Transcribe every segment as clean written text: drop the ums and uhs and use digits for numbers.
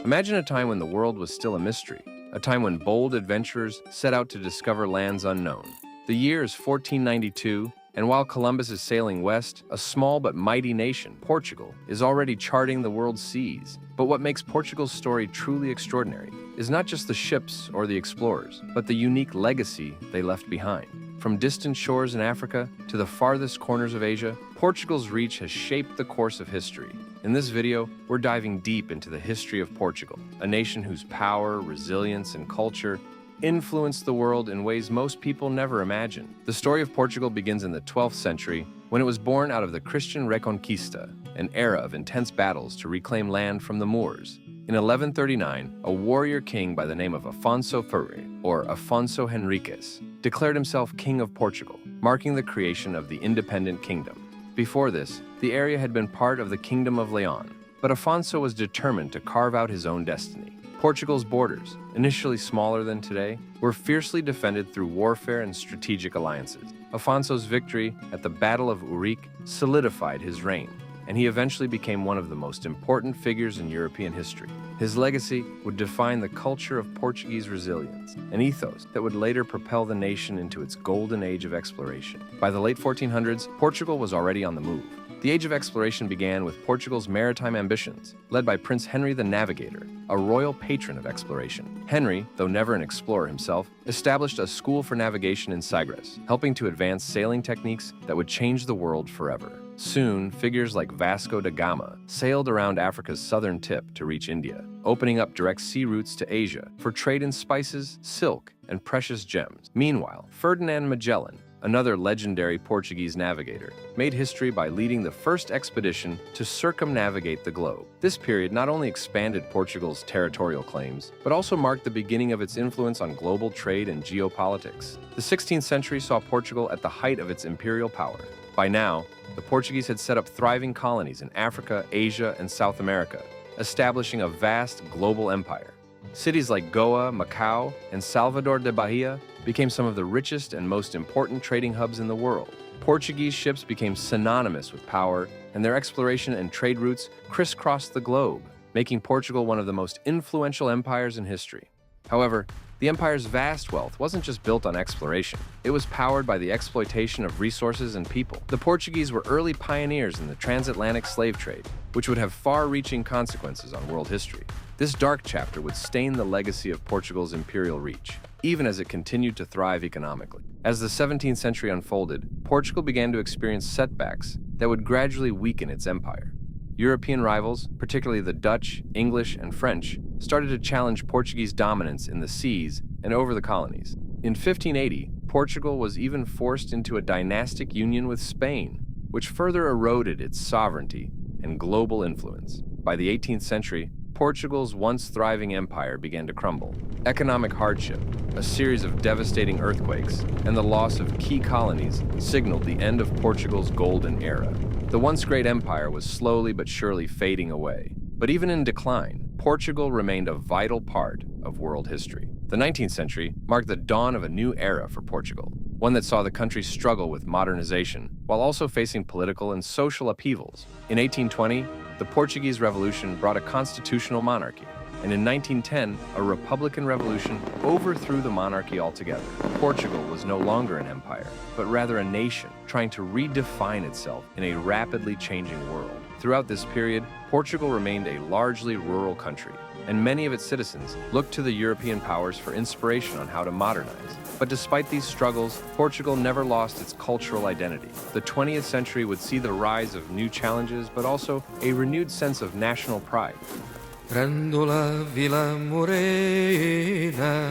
Imagine a time when the world was still a mystery, a time when bold adventurers set out to discover lands unknown. The year is 1492, and while Columbus is sailing west, a small but mighty nation, Portugal, is already charting the world's seas. But what makes Portugal's story truly extraordinary is not just the ships or the explorers, but the unique legacy they left behind. From distant shores in Africa to the farthest corners of Asia, Portugal's reach has shaped the course of history. In this video, we're diving deep into the history of Portugal, a nation whose power, resilience, and culture influenced the world in ways most people never imagined. The story of Portugal begins in the 12th century when it was born out of the Christian Reconquista, an era of intense battles to reclaim land from the Moors. In 1139, a warrior king by the name of Afonso Ferreira, or Afonso Henriques, declared himself King of Portugal, marking the creation of the independent kingdom. Before this, the area had been part of the Kingdom of Leon, but Afonso was determined to carve out his own destiny. Portugal's borders, initially smaller than today, were fiercely defended through warfare and strategic alliances. Afonso's victory at the Battle of Ourique solidified his reign, and he eventually became one of the most important figures in European history. His legacy would define the culture of Portuguese resilience, an ethos that would later propel the nation into its golden age of exploration. By the late 1400s, Portugal was already on the move. The Age of Exploration began with Portugal's maritime ambitions, led by Prince Henry the Navigator, a royal patron of exploration. Henry, though never an explorer himself, established a school for navigation in Sagres, helping to advance sailing techniques that would change the world forever. Soon, figures like Vasco da Gama sailed around Africa's southern tip to reach India, opening up direct sea routes to Asia for trade in spices, silk, and precious gems. Meanwhile, Ferdinand Magellan, another legendary Portuguese navigator, made history by leading the first expedition to circumnavigate the globe. This period not only expanded Portugal's territorial claims, but also marked the beginning of its influence on global trade and geopolitics. The 16th century saw Portugal at the height of its imperial power. By now, the Portuguese had set up thriving colonies in Africa, Asia, and South America, establishing a vast global empire. Cities like Goa, Macau, and Salvador de Bahia became some of the richest and most important trading hubs in the world. Portuguese ships became synonymous with power, and their exploration and trade routes crisscrossed the globe, making Portugal one of the most influential empires in history. However, the empire's vast wealth wasn't just built on exploration. It was powered by the exploitation of resources and people. The Portuguese were early pioneers in the transatlantic slave trade, which would have far-reaching consequences on world history. This dark chapter would stain the legacy of Portugal's imperial reach, even as it continued to thrive economically. As the 17th century unfolded, Portugal began to experience setbacks that would gradually weaken its empire. European rivals, particularly the Dutch, English, and French, started to challenge Portuguese dominance in the seas and over the colonies. In 1580, Portugal was even forced into a dynastic union with Spain, which further eroded its sovereignty and global influence. By the 18th century, Portugal's once thriving empire began to crumble. Economic hardship, a series of devastating earthquakes, and the loss of key colonies signaled the end of Portugal's golden era. The once great empire was slowly but surely fading away. But even in decline, Portugal remained a vital part of world history. The 19th century marked the dawn of a new era for Portugal, one that saw the country struggle with modernization while also facing political and social upheavals. In 1820, the Portuguese Revolution brought a constitutional monarchy, and in 1910, a Republican revolution overthrew the monarchy altogether. Portugal was no longer an empire, but rather a nation trying to redefine itself in a rapidly changing world. Throughout this period, Portugal remained a largely rural country, and many of its citizens looked to the European powers for inspiration on how to modernize. But despite these struggles, Portugal never lost its cultural identity. The 20th century would see the rise of new challenges, but also a renewed sense of national pride. In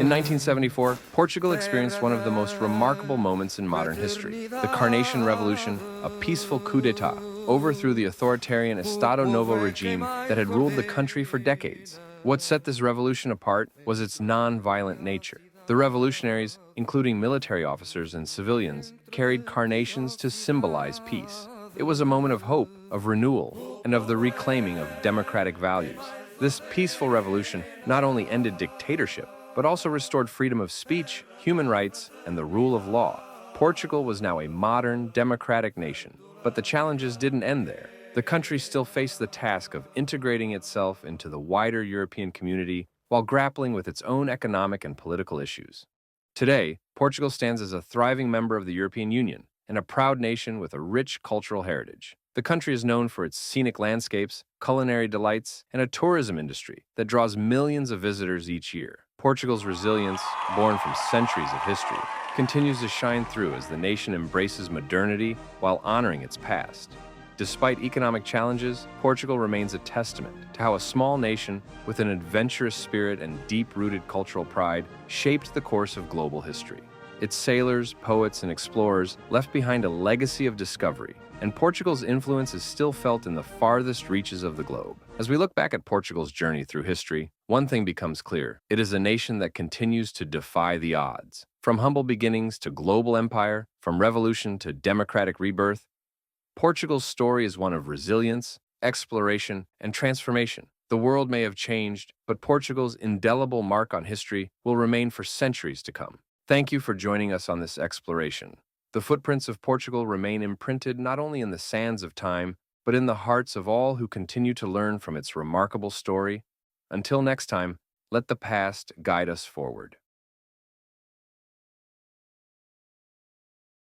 1974, Portugal experienced one of the most remarkable moments in modern history. The Carnation Revolution, a peaceful coup d'etat, overthrew the authoritarian Estado Novo regime that had ruled the country for decades. What set this revolution apart was its non-violent nature. The revolutionaries, including military officers and civilians, carried carnations to symbolize peace. It was a moment of hope, of renewal, and of the reclaiming of democratic values. This peaceful revolution not only ended dictatorship, but also restored freedom of speech, human rights, and the rule of law. Portugal was now a modern, democratic nation. But the challenges didn't end there. The country still faced the task of integrating itself into the wider European community while grappling with its own economic and political issues. Today, Portugal stands as a thriving member of the European Union and a proud nation with a rich cultural heritage. The country is known for its scenic landscapes, culinary delights, and a tourism industry that draws millions of visitors each year. Portugal's resilience, born from centuries of history, continues to shine through as the nation embraces modernity while honoring its past. Despite economic challenges, Portugal remains a testament to how a small nation with an adventurous spirit and deep-rooted cultural pride shaped the course of global history. Its sailors, poets, and explorers left behind a legacy of discovery, and Portugal's influence is still felt in the farthest reaches of the globe. As we look back at Portugal's journey through history, one thing becomes clear. It is a nation that continues to defy the odds. From humble beginnings to global empire, from revolution to democratic rebirth, Portugal's story is one of resilience, exploration, and transformation. The world may have changed, but Portugal's indelible mark on history will remain for centuries to come. Thank you for joining us on this exploration. The footprints of Portugal remain imprinted not only in the sands of time, but in the hearts of all who continue to learn from its remarkable story. Until next time, let the past guide us forward.